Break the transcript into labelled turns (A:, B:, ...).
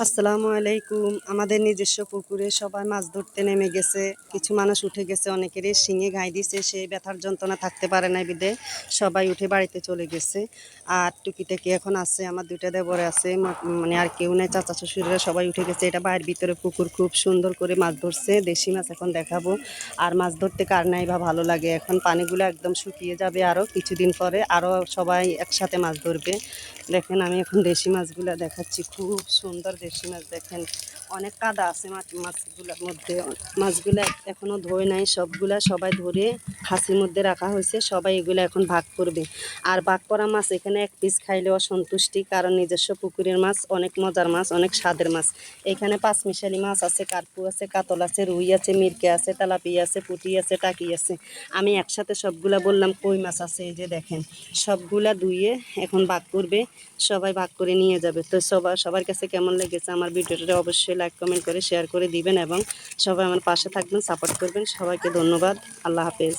A: আসসালামু আলাইকুম। আমাদের নিজস্ব পুকুরে সবাই মাছ ধরতে নেমে গেছে। কিছু মানুষ উঠে গেছে, অনেকেরই শিঙে ঘাই দিছে, সেই ব্যথার যন্ত্রণা থাকতে পারে না বিধে সবাই উঠে বাড়িতে চলে গেছে। আর টুকিটাকি এখন আছে, আমার দুইটা দেবরে আছে, মানে আর কেউ নেই, চাচা শ্বশুররা সবাই উঠে গেছে। এটা বাড়ির ভিতরে পুকুর, খুব সুন্দর করে মাছ ধরছে, দেশি মাছ এখন দেখাবো। আর মাছ ধরতে কার নাই বা ভালো লাগে, এখন পানিগুলো একদম শুকিয়ে যাবে, আরও কিছুদিন পরে আরও সবাই একসাথে মাছ ধরবে। দেখেন আমি এখন দেশি মাছগুলো দেখাচ্ছি, খুব সুন্দর দেশি মাছ। দেখেন অনেক কাদা আছে মাছগুলোর মধ্যে, মাছগুলো এখনও ধোয় নাই, সবগুলা সবাই ধরে হাসির মধ্যে রাখা হয়েছে, সবাই এগুলো এখন ভাগ করবে। আর ভাগ করা মাছ এখানে এক পিস খাইলেও সন্তুষ্টি, কারণ নিজস্ব পুকুরের মাছ অনেক মজার মাছ, অনেক স্বাদের মাছ। এখানে পাঁচমিশালি মাছ আছে, কার্পু আছে, কাতল আছে, রুই আছে, মিরকে আছে, তেলাপিয়া আছে, পুঁটি আছে, টাকি আছে। আমি একসাথে সবগুলা বললাম, কই মাছ আছে, এই যে দেখেন সবগুলা ধুয়ে এখন ভাগ করবে, সবাই ভাগ করে নিয়ে যাবে। তো সবার কাছে কেমন লেগেছে আমার ভিডিওটা অবশ্যই লাইক কমেন্ট করে শেয়ার করে দিবেন, এবং সবাই আমার পাশে থাকবেন, সাপোর্ট করবেন। সবাইকে ধন্যবাদ। আল্লাহ হাফেজ।